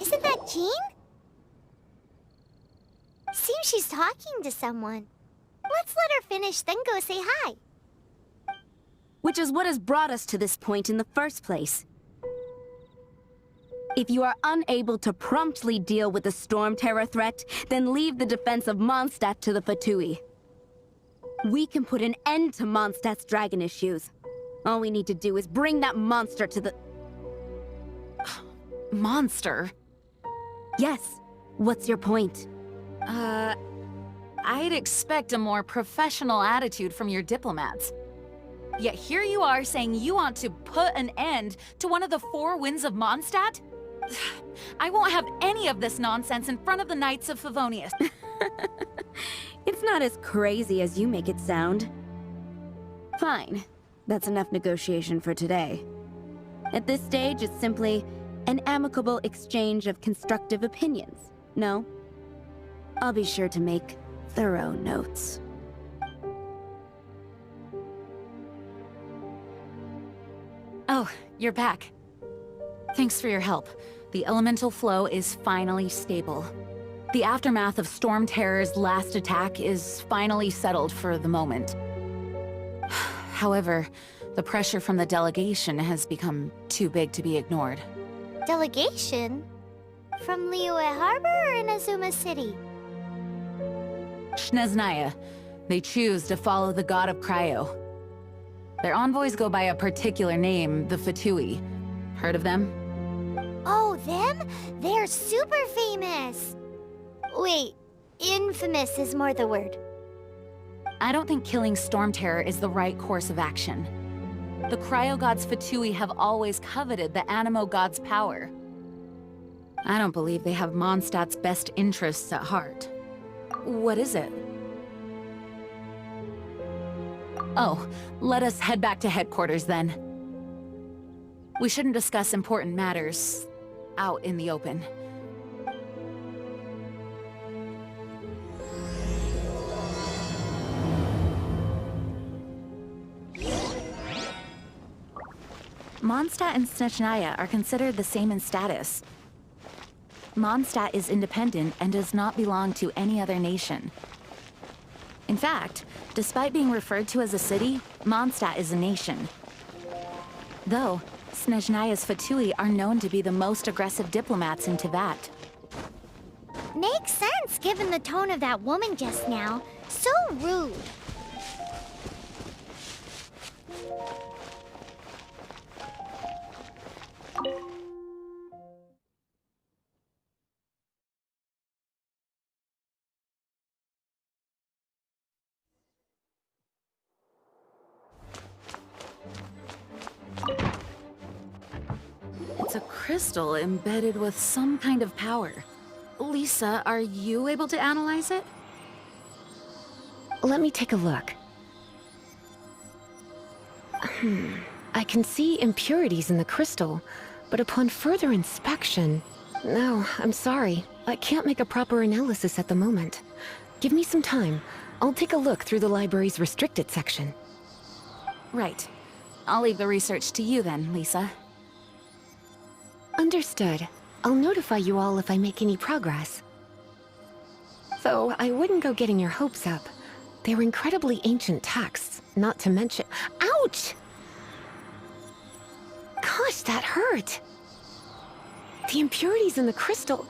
Isn't that Jean? Seems she's talking to someone. Let's let her finish, then go say hi. Which is what has brought us to this point in the first place. If you are unable to promptly deal with the Storm Terror threat, then leave the defense of Mondstadt to the Fatui. We can put an end to Mondstadt's dragon issues. All we need to do is bring that monster to the... Monster? Yes. What's your point? I'd expect a more professional attitude from your diplomats. Yet here you are saying you want to put an end to one of the four winds of Mondstadt? I won't have any of this nonsense in front of the Knights of Favonius. It's not as crazy as you make it sound. Fine. That's enough negotiation for today. At this stage, it's simply an amicable exchange of constructive opinions. No? I'll be sure to make thorough notes. Oh, you're back. Thanks for your help. The elemental flow is finally stable. The aftermath of Storm Terror's last attack is finally settled for the moment. However, the pressure from the delegation has become too big to be ignored. Delegation? From Liyue Harbor or Inazuma City? Snezhnaya. They choose to follow the god of Cryo. Their envoys go by a particular name, the Fatui. Heard of them? Oh, them? They're super famous! Wait, infamous is more the word. I don't think killing Storm Terror is the right course of action. The Cryo God's Fatui have always coveted the Animo God's power. I don't believe they have Mondstadt's best interests at heart. What is it? Oh, let us head back to headquarters then. We shouldn't discuss important matters out in the open. Mondstadt and Snezhnaya are considered the same in status. Mondstadt is independent and does not belong to any other nation. In fact, despite being referred to as a city, Mondstadt is a nation. Though, Snezhnaya's Fatui are known to be the most aggressive diplomats in Teyvat. Makes sense given the tone of that woman just now. So rude. It's a crystal embedded with some kind of power. Lisa, are you able to analyze it? Let me take a look. I can see impurities in the crystal, but upon further inspection... No, I'm sorry. I can't make a proper analysis at the moment. Give me some time. I'll take a look through the library's restricted section. Right. I'll leave the research to you then, Lisa. Understood. I'll notify you all if I make any progress. Though, I wouldn't go getting your hopes up. They're incredibly ancient texts, not to mention— Ouch! Gosh, that hurt! The impurities in the crystal—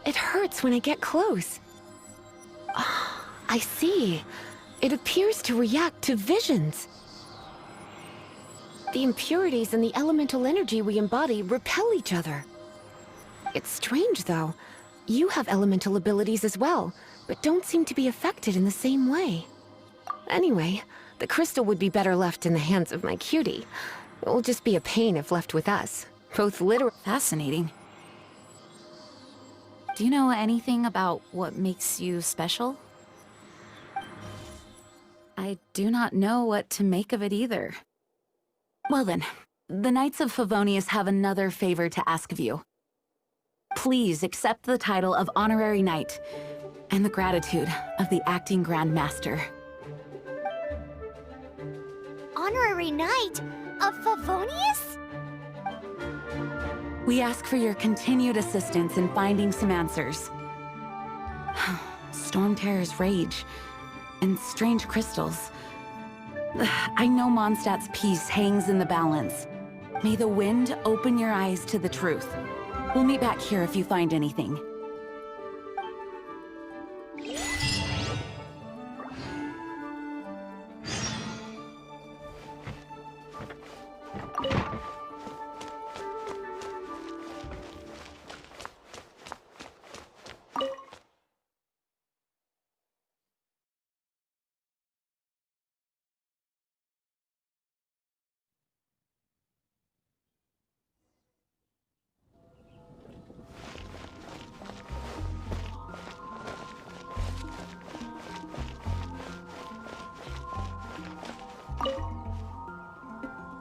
it hurts when I get close. Ah, I see. It appears to react to visions. The impurities and the elemental energy we embody repel each other. It's strange, though. You have elemental abilities as well, but don't seem to be affected in the same way. Anyway, The crystal would be better left in the hands of my cutie. It will just be a pain if left with us. Both literal. Fascinating. Do you know anything about what makes you special? I do not know what to make of it either. Well then, the Knights of Favonius have another favor to ask of you. Please accept the title of Honorary Knight and the gratitude of the Acting Grand Master. Honorary Knight of Favonius? We ask for your continued assistance in finding some answers. Storm Terror's rage and strange crystals. I know Mondstadt's peace hangs in the balance. May the wind open your eyes to the truth. We'll meet back here if you find anything.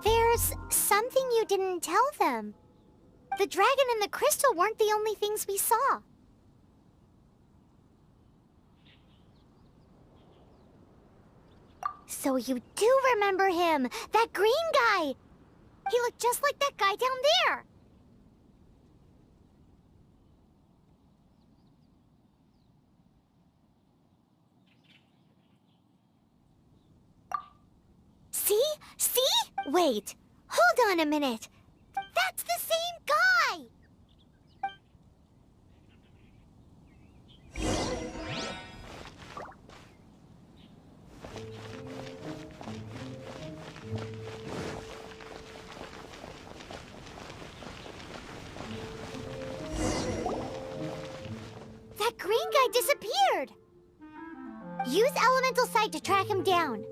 There's something you didn't tell them. The dragon and the crystal weren't the only things we saw. So you do remember him, that green guy! He looked just like that guy down there! See? See? Wait, hold on a minute. That's the same guy! That green guy disappeared! Use Elemental Sight to track him down.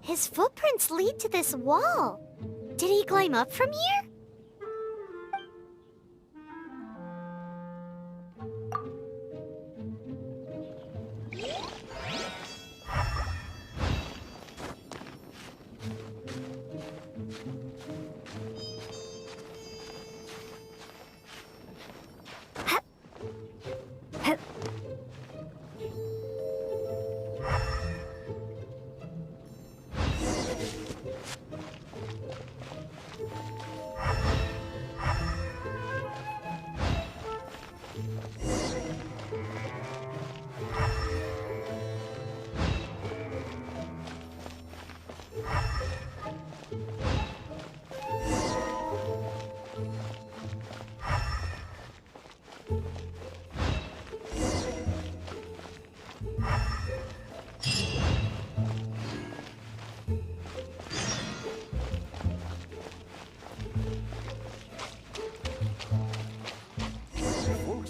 His footprints lead to this wall. Did he climb up from here?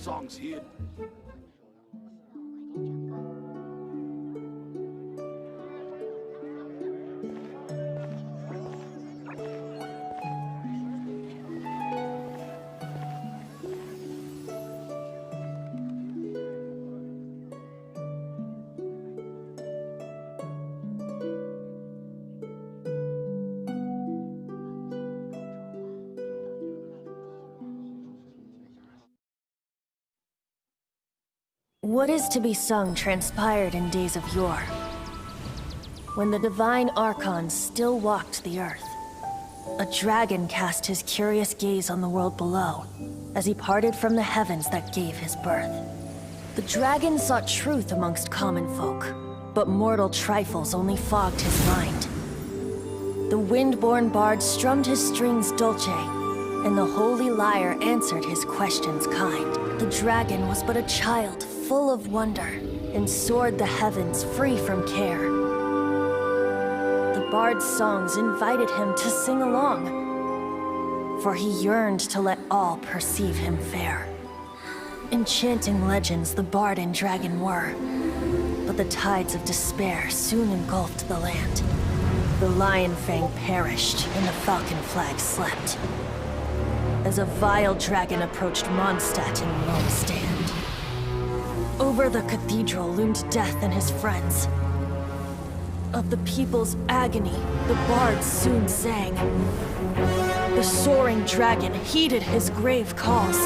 songs here. What is to be sung transpired in days of yore, when the divine archons still walked the earth. A dragon cast his curious gaze on the world below, as he parted from the heavens that gave his birth. The dragon sought truth amongst common folk, but mortal trifles only fogged his mind. The wind-born bard strummed his strings dulce, and the holy lyre answered his questions kind. The dragon was but a child, full of wonder, and soared the heavens free from care. The bard's songs invited him to sing along, for he yearned to let all perceive him fair. Enchanting legends the bard and dragon were, but the tides of despair soon engulfed the land. The lion fang perished, and the falcon flag slept, as a vile dragon approached Mondstadt in lone stand. Over the cathedral loomed death and his friends. Of the people's agony, the bards soon sang. The soaring dragon heeded his grave calls,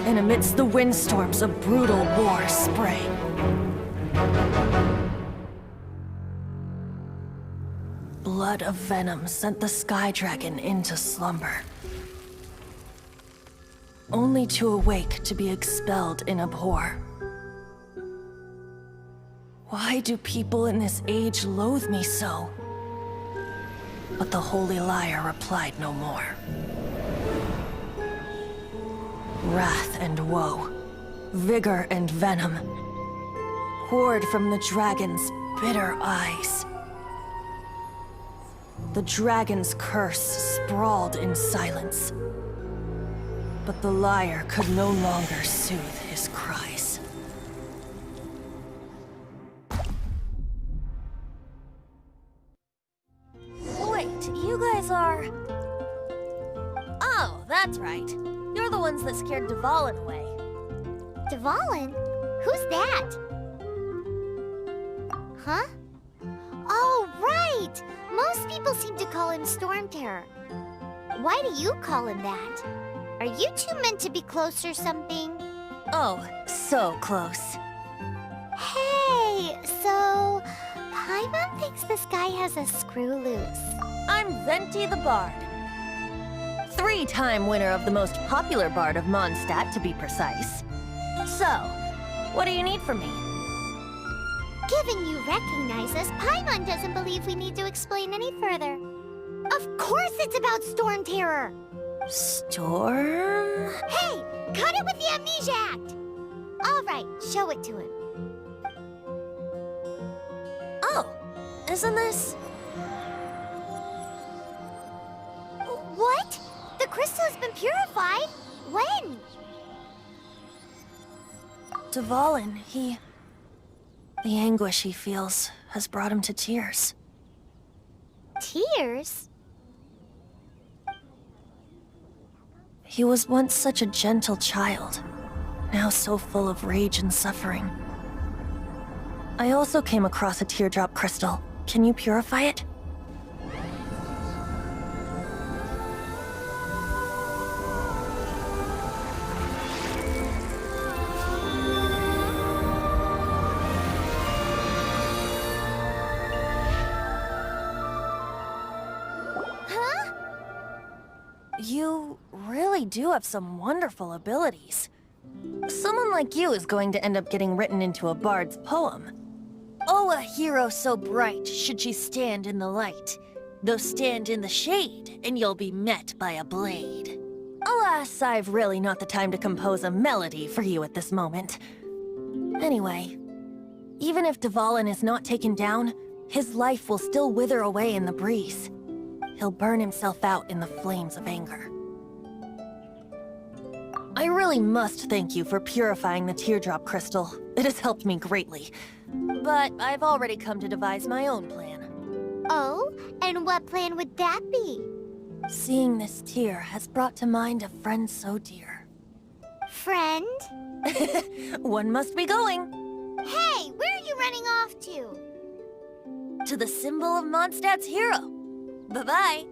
and amidst the windstorms a brutal war sprang. Blood of venom sent the sky dragon into slumber, only to awake to be expelled in abhor. Why do people in this age loathe me so? But the holy lyre replied no more. Wrath and woe, vigor and venom, poured from the dragon's bitter eyes. The dragon's curse sprawled in silence, but the lyre could no longer soothe his cries. You guys are... Oh, that's right. You're the ones that scared Dvalin away. Dvalin? Who's that? Huh? Oh, right! Most people seem to call him Storm Terror. Why do you call him that? Are you two meant to be close or something? Oh, so close. Hey, so... Paimon thinks this guy has a screw loose. I'm Venti the Bard. 3-time winner of the most popular bard of Mondstadt, to be precise. So, what do you need from me? Given you recognize us, Paimon doesn't believe we need to explain any further. Of course it's about Storm Terror! Storm? Hey! Cut it with the Amnesia Act! Alright, show it to him. Oh, isn't this... What? The crystal has been purified? When? Dvalin, the anguish he feels has brought him to tears. Tears? He was once such a gentle child, now so full of rage and suffering. I also came across a teardrop crystal. Can you purify it? You really do have some wonderful abilities. Someone like you is going to end up getting written into a bard's poem. Oh, a hero so bright should she stand in the light, though stand in the shade, and you'll be met by a blade. Alas, I've really not the time to compose a melody for you at this moment. Anyway, even if Dvalin is not taken down, his life will still wither away in the breeze. He'll burn himself out in the flames of anger. I really must thank you for purifying the teardrop crystal. It has helped me greatly. But I've already come to devise my own plan. Oh, and what plan would that be? Seeing this tear has brought to mind a friend so dear. Friend? One must be going. Hey, where are you running off to? To the symbol of Mondstadt's hero. Bye-bye.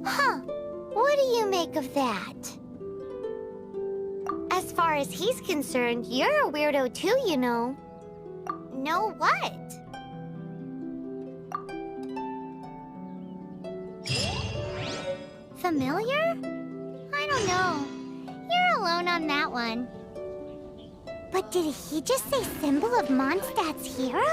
Huh. What do you make of that? As far as he's concerned, you're a weirdo too, you know. Know what? Familiar? I don't know. You're alone on that one. But did he just say symbol of Mondstadt's hero?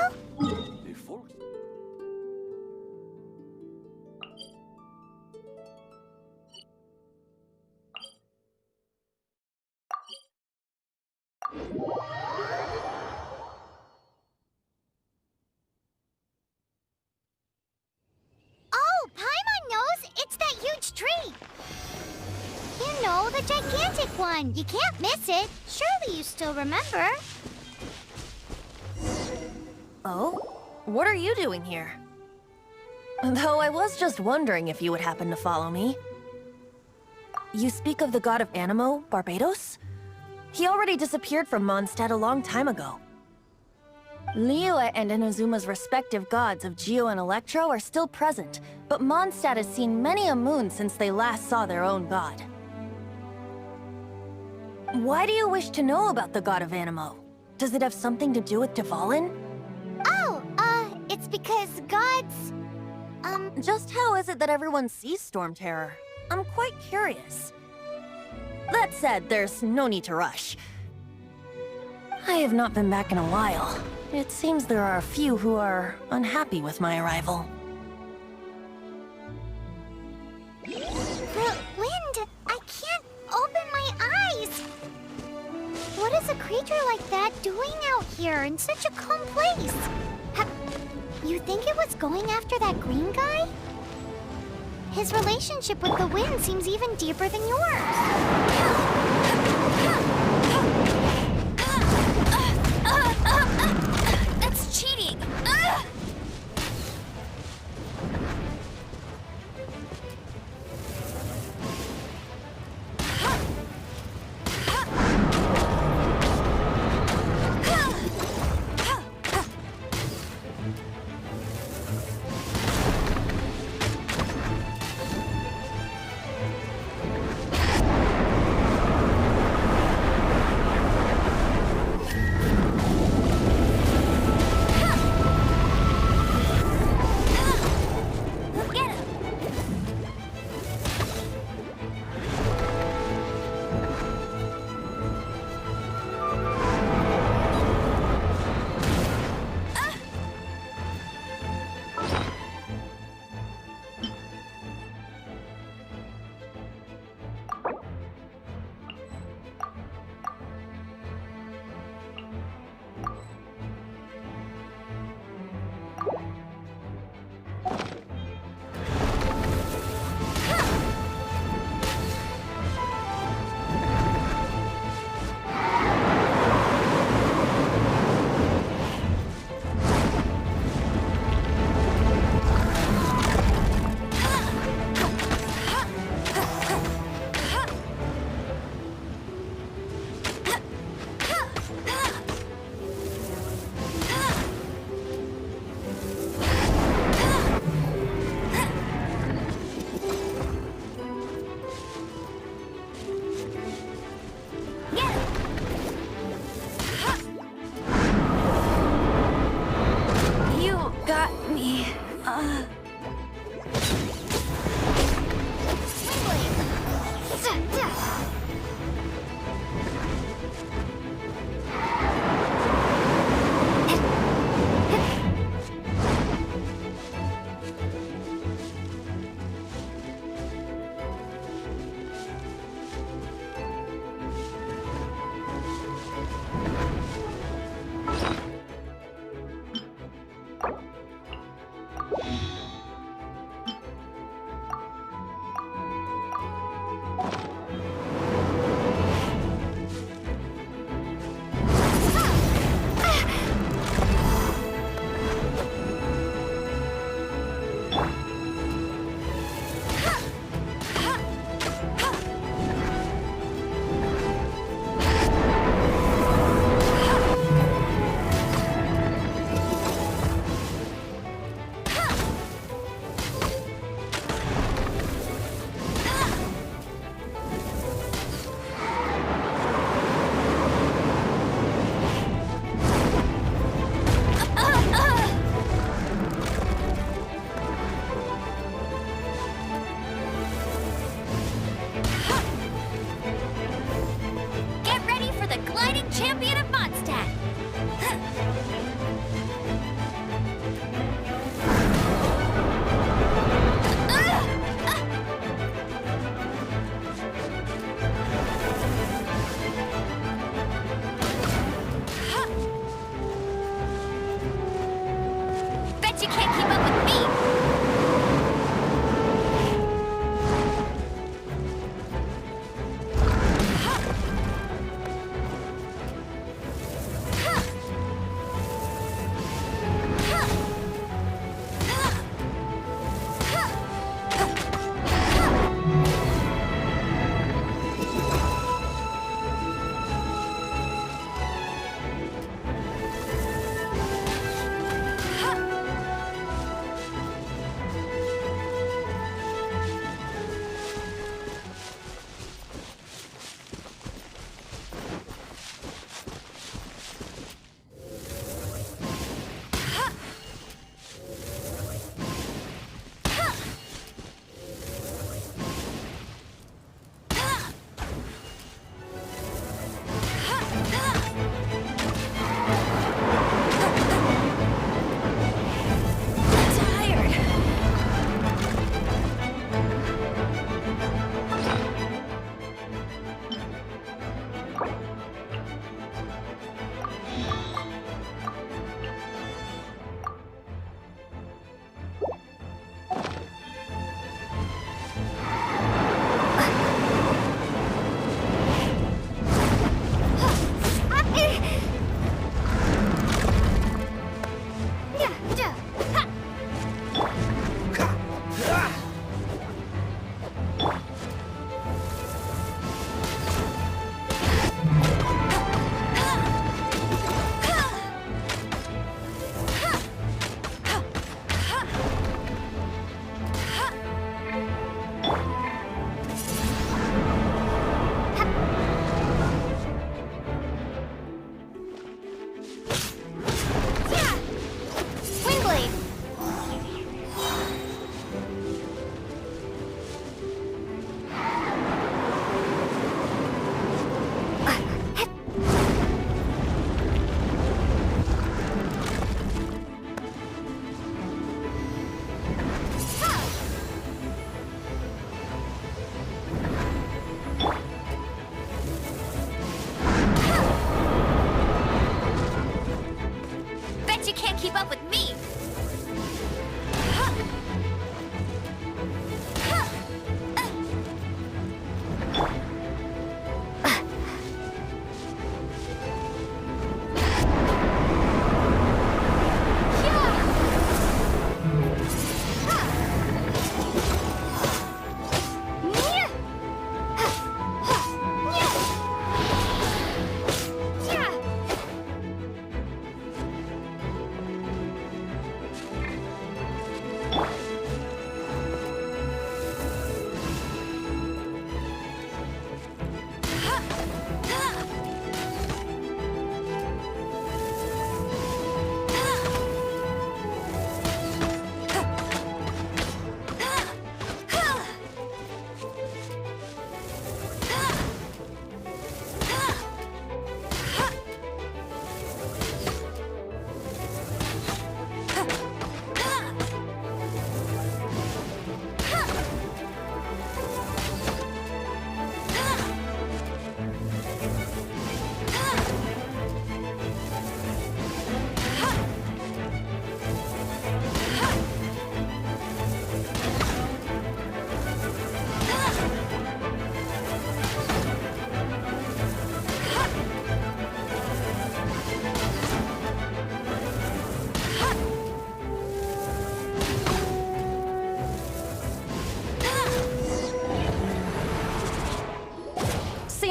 Oh, Paimon knows! It's that huge tree! You know, the gigantic one! You can't miss it! Surely you still remember? Oh? What are you doing here? Though I was just wondering if you would happen to follow me. You speak of the god of Animo, Barbados? He already disappeared from Mondstadt a long time ago. Liyue and Inazuma's respective gods of Geo and Electro are still present, but Mondstadt has seen many a moon since they last saw their own god. Why do you wish to know about the god of Animo? Does it have something to do with Dvalin? Oh, it's because gods... Just how is it that everyone sees Storm Terror? I'm quite curious. That said, there's no need to rush. I have not been back in a while. It seems there are a few who are unhappy with my arrival. The wind! I can't open my eyes! What is a creature like that doing out here in such a calm place? You think it was going after that green guy? His relationship with the wind seems even deeper than yours. That's cheating!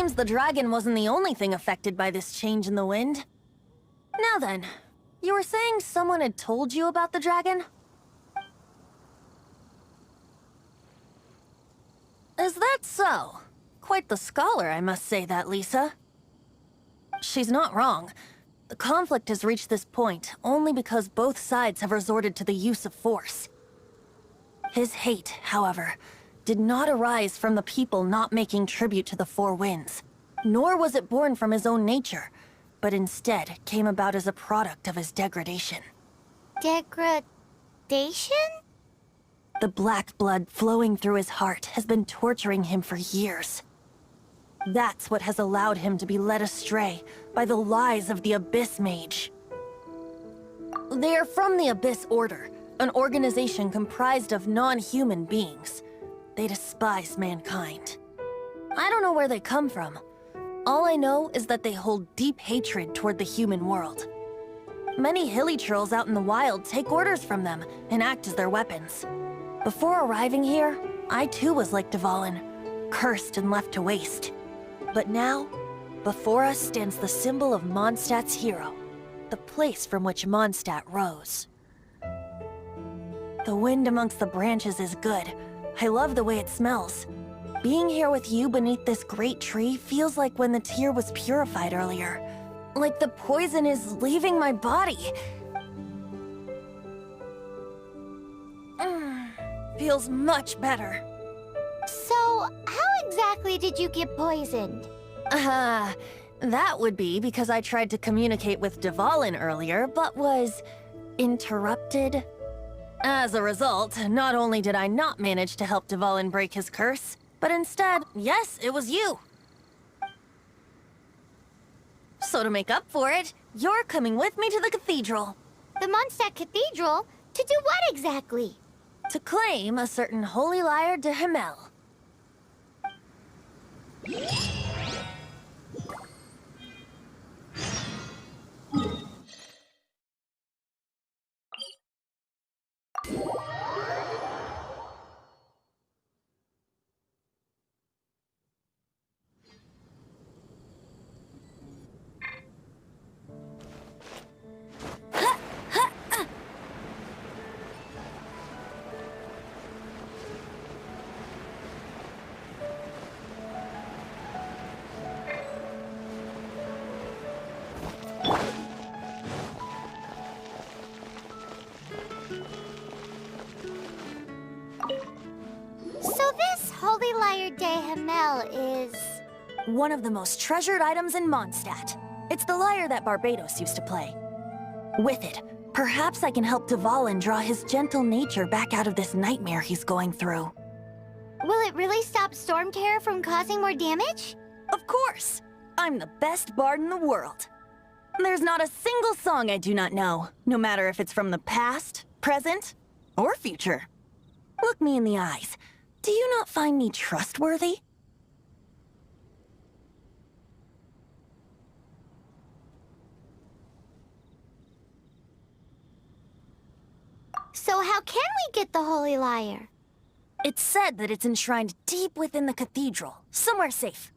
seems the dragon wasn't the only thing affected by this change in the wind. Now then, you were saying someone had told you about the dragon? Is that so? Quite the scholar, I must say that, Lisa. She's not wrong. The conflict has reached this point only because both sides have resorted to the use of force. His hate, however, did not arise from the people not making tribute to the Four Winds, nor was it born from his own nature, but instead came about as a product of his degradation. Degradation? The black blood flowing through his heart has been torturing him for years. That's what has allowed him to be led astray by the lies of the Abyss Mage. They are from the Abyss Order, an organization comprised of non-human beings. They despise mankind. I don't know where they come from. All I know is that they hold deep hatred toward the human world. Many hilly trolls out in the wild take orders from them and act as their weapons. Before arriving here, I too was like Dvalin, cursed and left to waste. But now, before us stands the symbol of Mondstadt's hero, the place from which Mondstadt rose. The wind amongst the branches is good. I love the way it smells. Being here with you beneath this great tree feels like when the tear was purified earlier. Like the poison is leaving my body. Feels much better. So, how exactly did you get poisoned? That would be because I tried to communicate with Dvalin earlier, but was interrupted. As a result, not only did I not manage to help Dvalin break his curse, but instead, yes, it was you. So to make up for it, you're coming with me to the cathedral. The Mondstadt Cathedral? To do what exactly? To claim a certain holy lyre de Himmel. So this Holy Lyre de Himmel is... One of the most treasured items in Mondstadt. It's the lyre that Barbados used to play. With it, perhaps I can help Dvalin draw his gentle nature back out of this nightmare he's going through. Will it really stop Storm Terror from causing more damage? Of course! I'm the best bard in the world. There's not a single song I do not know, no matter if it's from the past, present, or future. Look me in the eyes. Do you not find me trustworthy? So how can we get the Holy Lyre? It's said that it's enshrined deep within the cathedral, somewhere safe.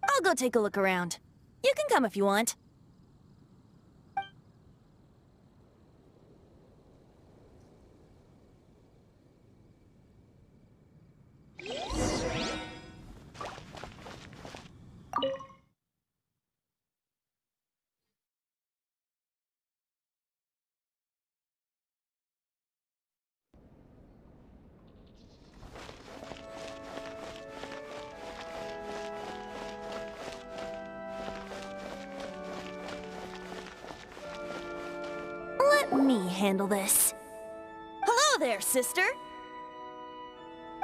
I'll go take a look around. You can come if you want. Let me handle this. Hello there, sister!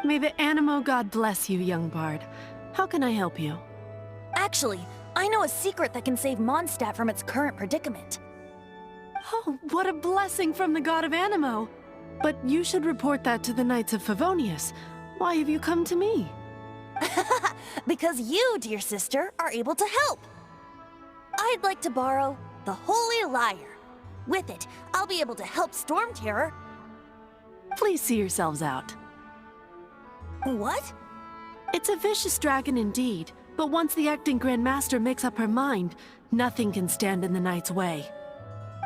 May the Animo God bless you, young bard. How can I help you? Actually, I know a secret that can save Mondstadt from its current predicament. Oh, what a blessing from the God of Animo! But you should report that to the Knights of Favonius. Why have you come to me? Because you, dear sister, are able to help. I'd like to borrow the Holy Lyre. With it, I'll be able to help Storm Terror. Please see yourselves out. What? It's a vicious dragon indeed, But once the acting Grand Master makes up her mind, nothing can stand in the Knight's way.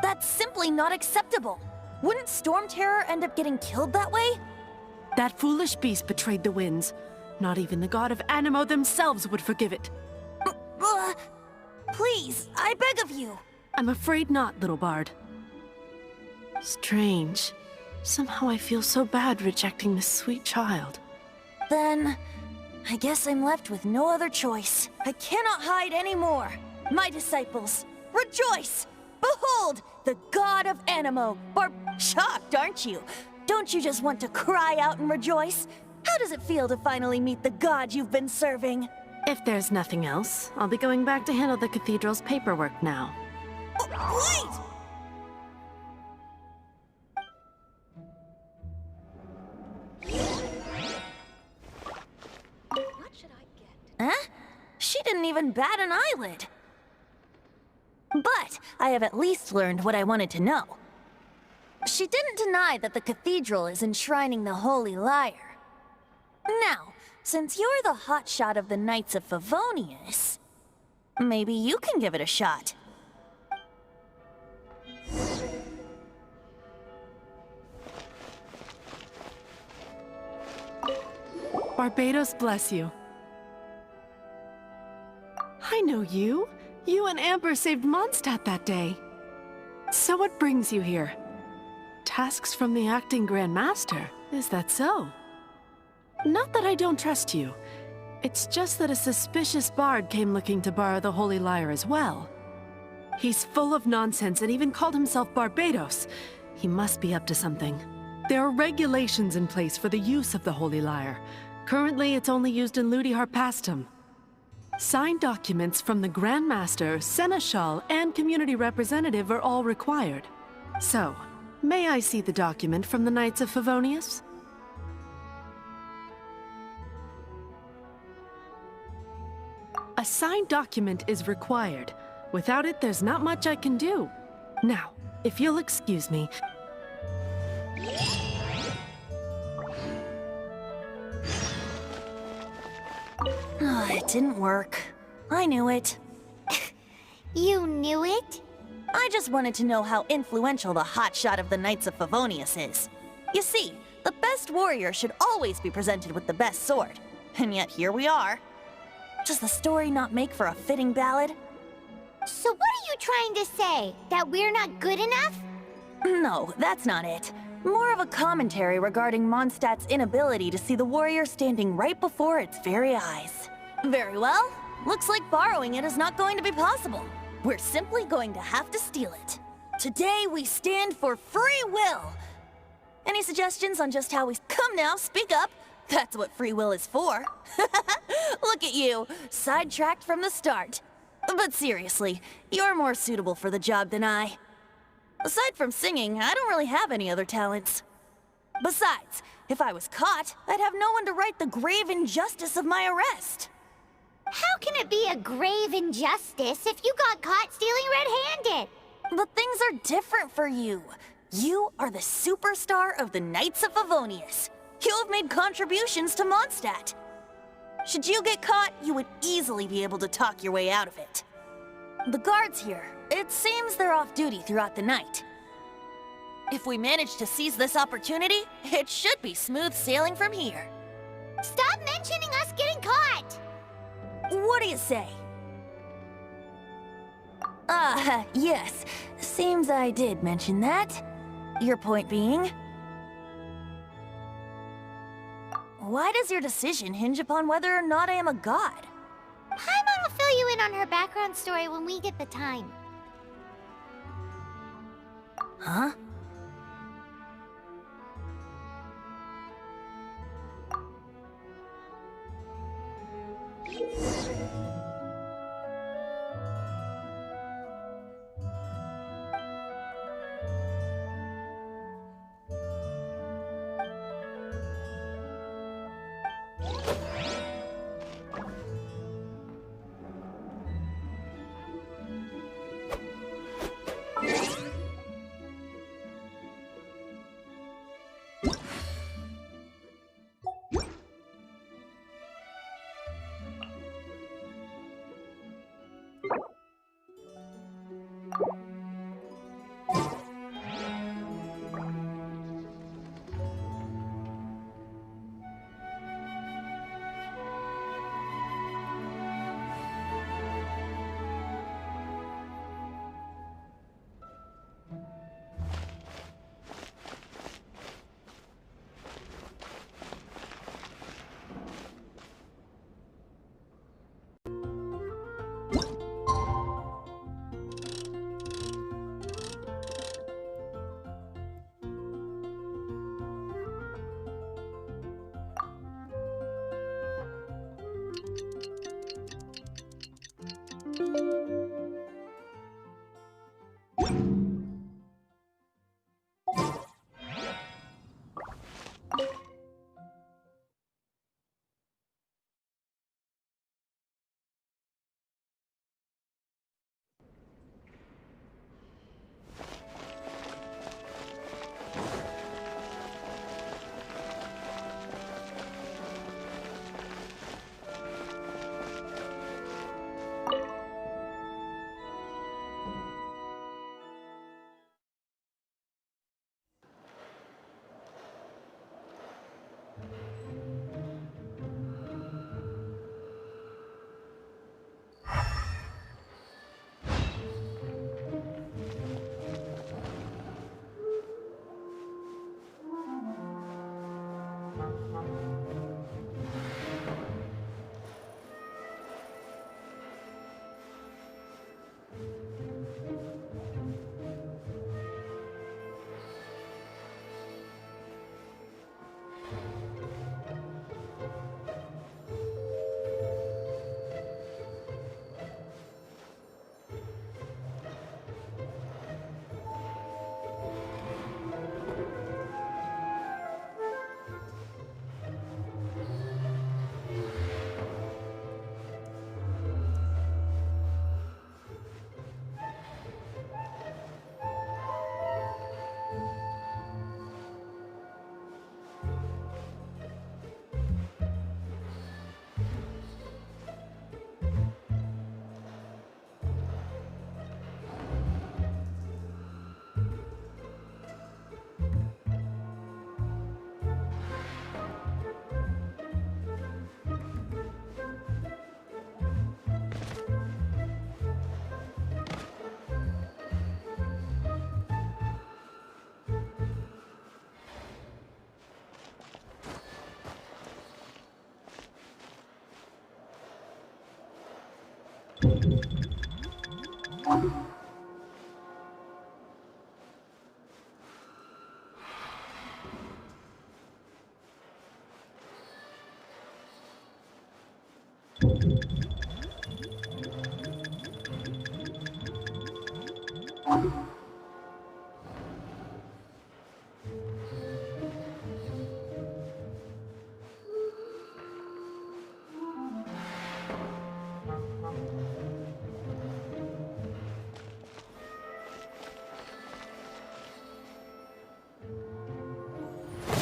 That's simply not acceptable. Wouldn't Storm Terror end up getting killed that way? That foolish beast betrayed the winds. Not even the god of Animo themselves would forgive it. Please, I beg of you. I'm afraid not, little bard. Strange. Somehow I feel so bad rejecting this sweet child. Then, I guess I'm left with no other choice. I cannot hide anymore. My disciples, rejoice! Behold, the god of Animo! Shocked, aren't you? Don't you just want to cry out and rejoice? How does it feel to finally meet the god you've been serving? If there's nothing else, I'll be going back to handle the cathedral's paperwork now. Wait! What should I get? Huh? She didn't even bat an eyelid. But I have at least learned what I wanted to know. She didn't deny that the cathedral is enshrining the Holy Lyre. Now, since you're the hotshot of the Knights of Favonius, maybe you can give it a shot. Barbados bless you. I know you. You and Amber saved Mondstadt that day. So what brings you here? Tasks from the acting Grand Master, is that so? Not that I don't trust you. It's just that a suspicious bard came looking to borrow the Holy Lyre as well. He's full of nonsense and even called himself Barbados. He must be up to something. There are regulations in place for the use of the Holy Lyre. Currently, it's only used in Ludi Harpastum. Signed documents from the Grand Master, Seneschal, and Community Representative are all required. So, may I see the document from the Knights of Favonius? A signed document is required. Without it, there's not much I can do. Now, if you'll excuse me... It didn't work. I knew it. You knew it? I just wanted to know how influential the hotshot of the Knights of Favonius is. You see, the best warrior should always be presented with the best sword. And yet here we are. Does the story not make for a fitting ballad? So what are you trying to say? That we're not good enough? No, that's not it. More of a commentary regarding Mondstadt's inability to see the warrior standing right before its very eyes. Very well. Looks like borrowing it is not going to be possible. We're simply going to have to steal it. Today we stand for free will. Any suggestions on just how we... Come now, speak up. That's what free will is for. Look at you, sidetracked from the start. But seriously, you're more suitable for the job than I. Aside from singing, I don't really have any other talents. Besides, if I was caught, I'd have no one to right the grave injustice of my arrest. How can it be a grave injustice if you got caught stealing red-handed? But things are different for you. You are the superstar of the Knights of Favonius. You have made contributions to Mondstadt. Should you get caught, you would easily be able to talk your way out of it. The guards here, it seems they're off duty throughout the night. If we manage to seize this opportunity, it should be smooth sailing from here. Stop mentioning us getting caught! What do you say? Yes. Seems I did mention that. Your point being? Why does your decision hinge upon whether or not I am a god? Paimon will fill you in on her background story when we get the time. Huh?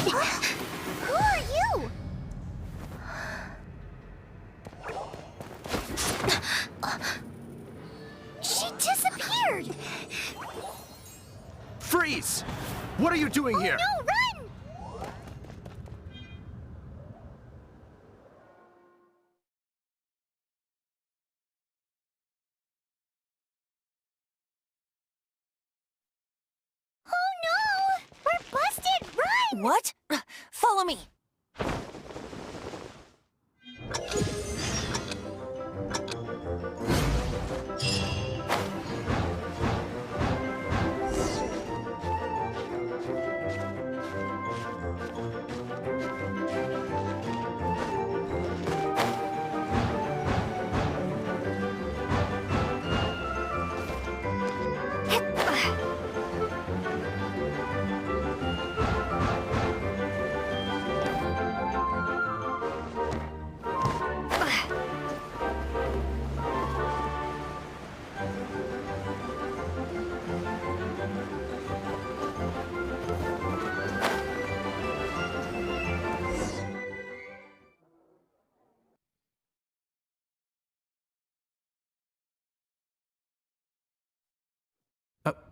Who are you? She disappeared! Freeze! What are you doing here? No, run! Oh no! We're busted! Run! What? Follow me.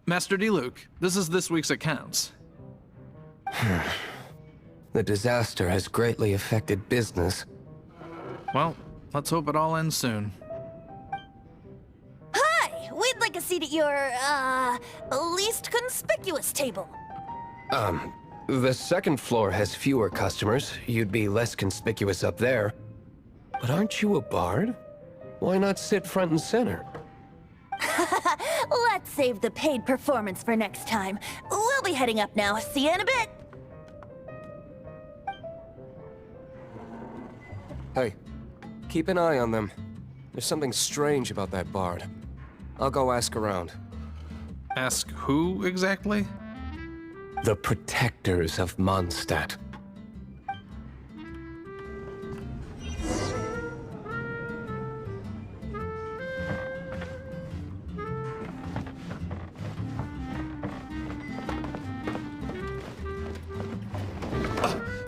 Master D-Luke, this is this week's accounts. The disaster has greatly affected business. Well, let's hope it all ends soon. Hi! We'd like a seat at your, least conspicuous table. The second floor has fewer customers. You'd be less conspicuous up there. But aren't you a bard? Why not sit front and center? Let's save the paid performance for next time. We'll be heading up now. See you in a bit. Hey, keep an eye on them. There's something strange about that bard. I'll go ask around. Ask who exactly? The protectors of Mondstadt.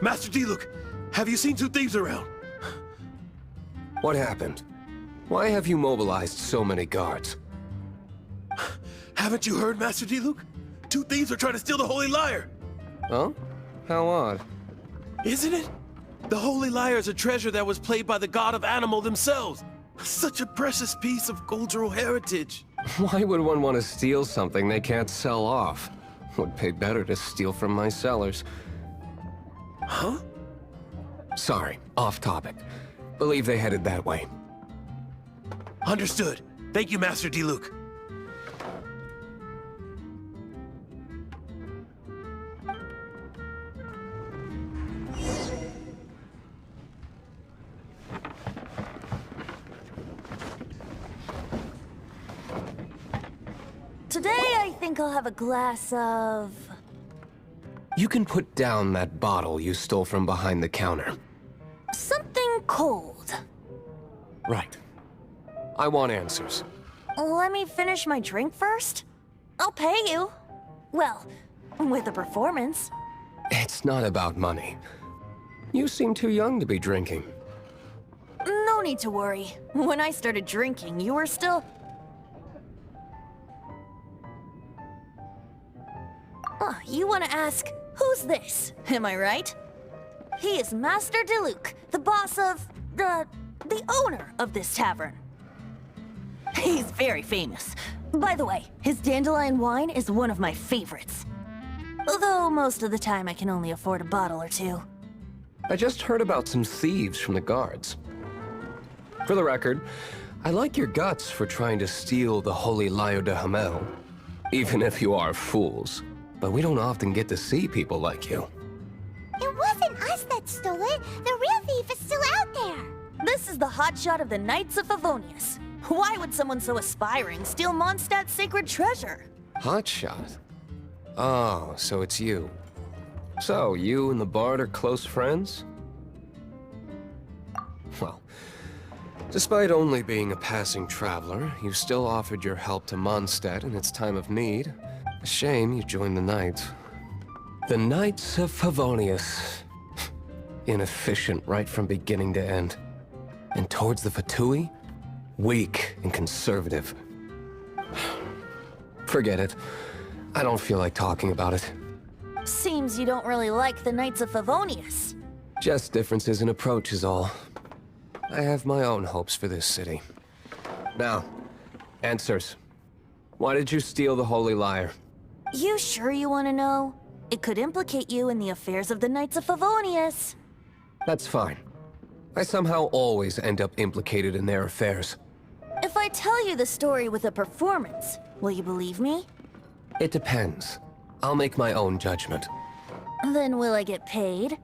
Master D-Luke, have you seen two thieves around? What happened? Why have you mobilized so many guards? Haven't you heard, Master D-Luke? Two thieves are trying to steal the Holy Lyre! Huh? How odd. Isn't it? The Holy Lyre is a treasure that was played by the god of animal themselves. Such a precious piece of cultural heritage. Why would one want to steal something they can't sell off? Would pay better to steal from my sellers. Huh? Sorry, off topic. Believe they headed that way. Understood. Thank you, Master D-Luke. Today, I think I'll have a glass of... You can put down that bottle you stole from behind the counter. something cold. Right. I want answers. Let me finish my drink first. I'll pay you. Well, with a performance. It's not about money. You seem too young to be drinking. No need to worry. When I started drinking, you were still... Oh, you want to ask, who's this? Am I right? He is Master D-Luke, the boss of... the owner of this tavern. He's very famous. By the way, his dandelion wine is one of my favorites. Although most of the time I can only afford a bottle or two. I just heard about some thieves from the guards. For the record, I like your guts for trying to steal the Holy Lyre de Hamel, even if you are fools. But we don't often get to see people like you. It wasn't us that stole it. The real thief is still out there. This is the hotshot of the Knights of Favonius. Why would someone so aspiring steal Mondstadt's sacred treasure? Hotshot? Oh, so it's you. So, you and the Bard are close friends? Well, despite only being a passing traveler, you still offered your help to Mondstadt in its time of need. A shame you joined the Knights. The Knights of Favonius. Inefficient right from beginning to end. And towards the Fatui, weak and conservative. Forget it. I don't feel like talking about it. Seems you don't really like the Knights of Favonius. Just differences in approach is all. I have my own hopes for this city. Now, answers. Why did you steal the Holy Lyre? You sure you want to know? It could implicate you in the affairs of the Knights of Favonius. That's fine. I somehow always end up implicated in their affairs. If I tell you the story with a performance, will you believe me? It depends. I'll make my own judgment. Then will I get paid?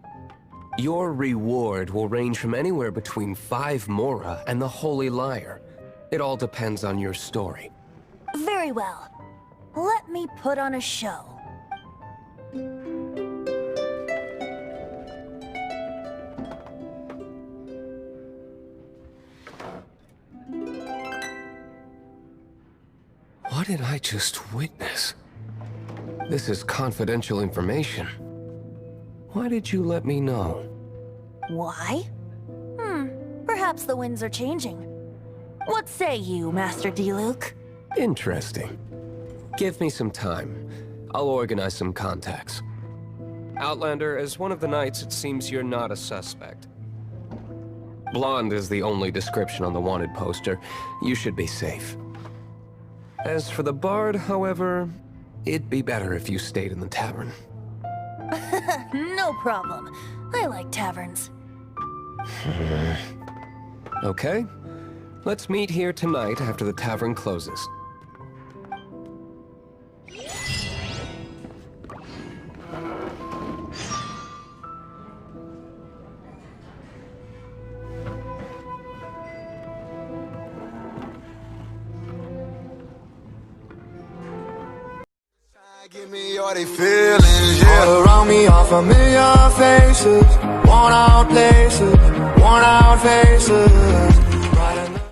Your reward will range from anywhere between 5 Mora and the Holy Lyre. It all depends on your story. Very well. Let me put on a show. What did I just witness? This is confidential information. Why did you let me know? Why? Perhaps the winds are changing. What say you, Master Diluc? Interesting. Give me some time. I'll organize some contacts. Outlander, as one of the Knights, it seems you're not a suspect. Blonde is the only description on the wanted poster. You should be safe. As for the Bard, however, it'd be better if you stayed in the tavern. No problem. I like taverns. Okay. Let's meet here tonight after the tavern closes. Give me all they feelings, yeah. All around me are familiar faces, worn out places, worn out faces.